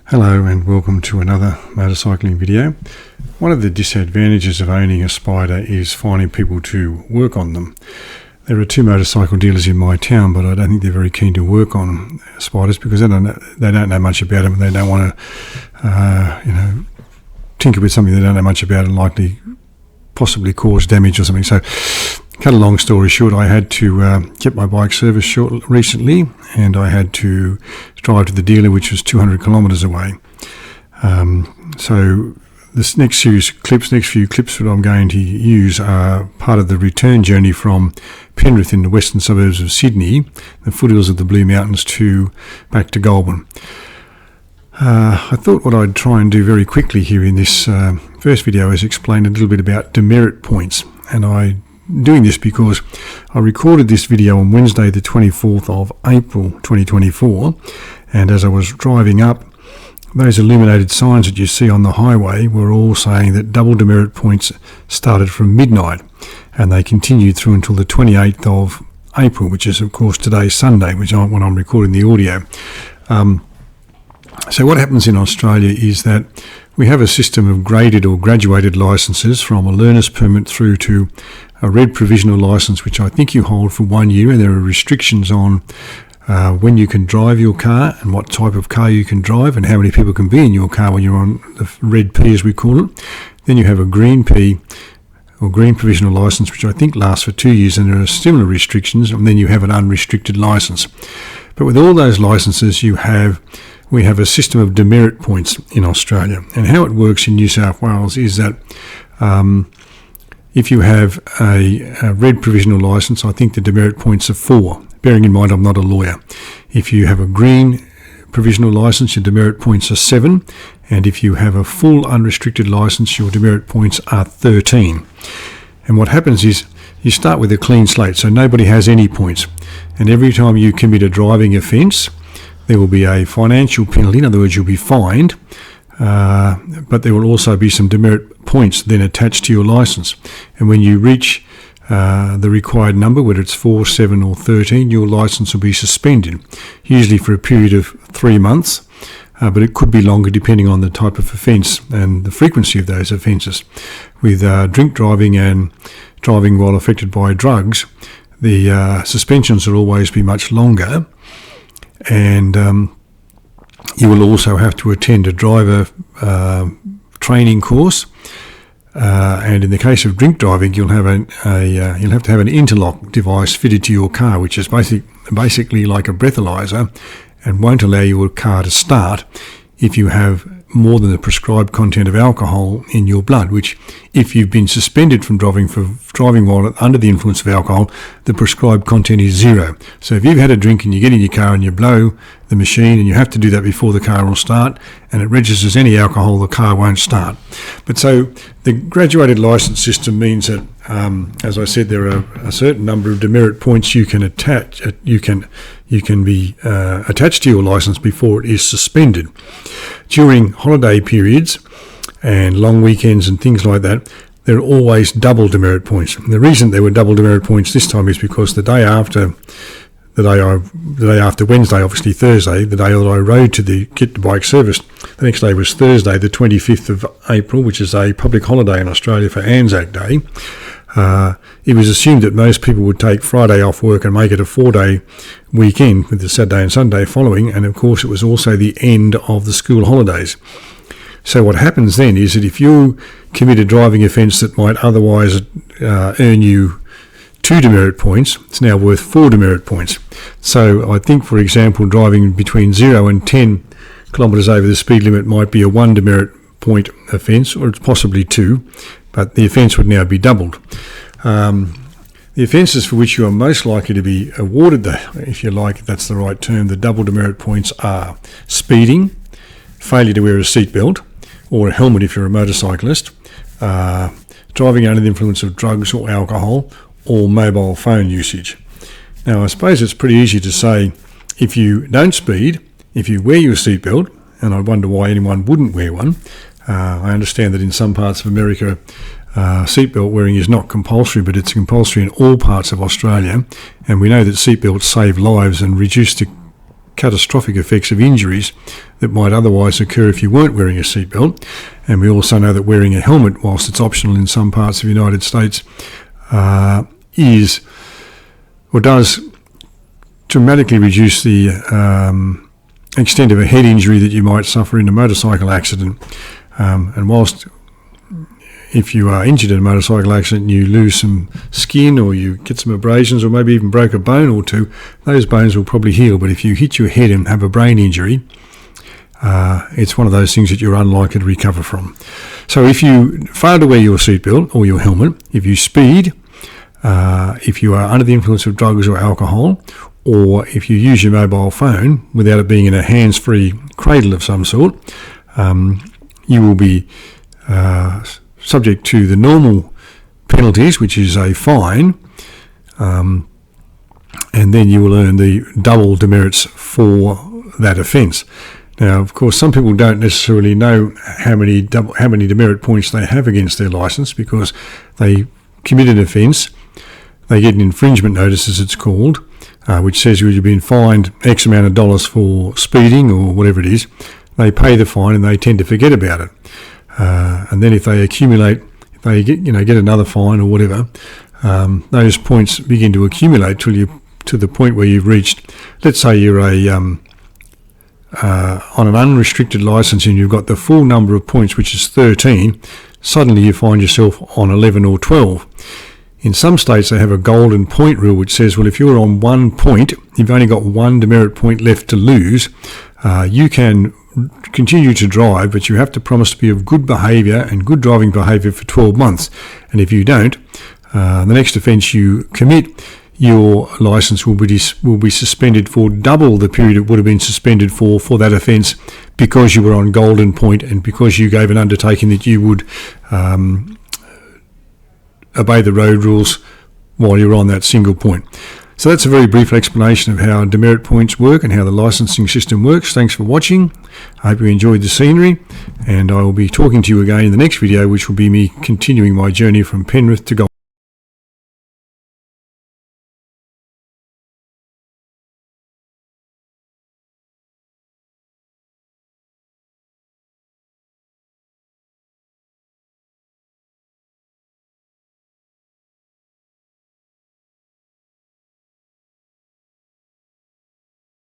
Hello and welcome to another motorcycling video. One of the disadvantages of owning a Spider is finding people to work on them. There are two motorcycle dealers in my town, but I don't think they're very keen to work on Spiders because they don't know much about them. They don't want to, tinker with something they don't know much about and likely possibly cause damage or something. So, cut a long story short, I had to get my bike serviced recently, and I had to drive to the dealer, which was 200 kilometres away. So this next few clips that I'm going to use are part of the return journey from Penrith in the western suburbs of Sydney, the foothills of the Blue Mountains, back to Goulburn. I thought what I'd try and do very quickly here in this first video is explain a little bit about demerit points, and I'm doing this because I recorded this video on Wednesday the 24th of April 2024, and as I was driving up, those illuminated signs that you see on the highway were all saying that double demerit points started from midnight and they continued through until the 28th of April, which is of course today's Sunday, when I'm recording the audio. So what happens in Australia is that we have a system of graded or graduated licences, from a learner's permit through to a red provisional licence, which I think you hold for 1 year, and there are restrictions on when you can drive your car and what type of car you can drive and how many people can be in your car when you're on the red P, as we call it. Then you have a green P, or green provisional licence, which I think lasts for 2 years, and there are similar restrictions, and then you have an unrestricted licence. But with all those licences, we have a system of demerit points in Australia. And how it works in New South Wales is that if you have a red provisional licence, I think the demerit points are 4, bearing in mind I'm not a lawyer. If you have a green provisional licence, your demerit points are 7, and if you have a full unrestricted licence, your demerit points are 13. And what happens is you start with a clean slate, so nobody has any points, and every time you commit a driving offence, there will be a financial penalty. In other words, you'll be fined, but there will also be some demerit points then attached to your licence. And when you reach the required number, whether it's 4, 7 or 13, your licence will be suspended, usually for a period of 3 months, but it could be longer depending on the type of offence and the frequency of those offences. With drink driving and driving while affected by drugs, the suspensions will always be much longer, and you will also have to attend a driver training course. And in the case of drink driving, you'll have to have an interlock device fitted to your car, which is basically like a breathalyzer, and won't allow your car to start if you have more than the prescribed content of alcohol in your blood, which, if you've been suspended from driving while under the influence of alcohol, the prescribed content is 0. So if you've had a drink and you get in your car and you blow the machine, and you have to do that before the car will start, and it registers any alcohol, the car won't start. But so the graduated licence system means that, as I said, there are a certain number of demerit points you can attach. You can be attached to your licence before it is suspended. During holiday periods and long weekends and things like that, there are always double demerit points. And the reason there were double demerit points this time is because the day after Wednesday, obviously Thursday, the day that I rode to get the bike serviced, the next day was Thursday, the 25th of April, which is a public holiday in Australia for Anzac Day. It was assumed that most people would take Friday off work and make it a 4-day weekend with the Saturday and Sunday following, and of course it was also the end of the school holidays. So what happens then is that if you commit a driving offence that might otherwise earn you 2 demerit points, it's now worth 4 demerit points. So I think, for example, driving between 0 and 10 kilometres over the speed limit might be a 1 demerit point offence, or it's possibly 2, but the offence would now be doubled. The offences for which you are most likely to be awarded, if you like, if that's the right term, the double demerit points are speeding, failure to wear a seatbelt or a helmet if you're a motorcyclist, driving under the influence of drugs or alcohol, or mobile phone usage. Now, I suppose it's pretty easy to say, if you don't speed, if you wear your seatbelt, and I wonder why anyone wouldn't wear one. I understand that in some parts of America, seatbelt wearing is not compulsory, but it's compulsory in all parts of Australia, and we know that seatbelts save lives and reduce the catastrophic effects of injuries that might otherwise occur if you weren't wearing a seatbelt. And we also know that wearing a helmet, whilst it's optional in some parts of the United States, is or does dramatically reduce the extent of a head injury that you might suffer in a motorcycle accident. And whilst if you are injured in a motorcycle accident and you lose some skin or you get some abrasions or maybe even broke a bone or two, those bones will probably heal. But if you hit your head and have a brain injury, it's one of those things that you're unlikely to recover from. So if you fail to wear your seatbelt or your helmet, if you speed, if you are under the influence of drugs or alcohol, or if you use your mobile phone without it being in a hands-free cradle of some sort, you will be subject to the normal penalties, which is a fine, and then you will earn the double demerits for that offence. Now, of course, some people don't necessarily know how many demerit points they have against their licence because they commit an offence. They get an infringement notice, as it's called, which says you've been fined X amount of dollars for speeding or whatever it is. They pay the fine and they tend to forget about it. And then if they accumulate, if they get another fine or whatever, those points begin to accumulate to the point where you've reached. Let's say you're on an unrestricted licence and you've got the full number of points, which is 13. Suddenly you find yourself on 11 or 12. In some states they have a golden point rule which says, well, if you're on 1 point, you've only got 1 demerit point left to lose, you can continue to drive, but you have to promise to be of good behaviour and good driving behaviour for 12 months. And if you don't, the next offence you commit, your licence will be suspended for double the period it would have been suspended for that offence, because you were on golden point and because you gave an undertaking that you would obey the road rules while you're on that single point. So that's a very brief explanation of how demerit points work and how the licensing system works. Thanks for watching. I hope you enjoyed the scenery, and I will be talking to you again in the next video, which will be me continuing my journey from Penrith to Gold.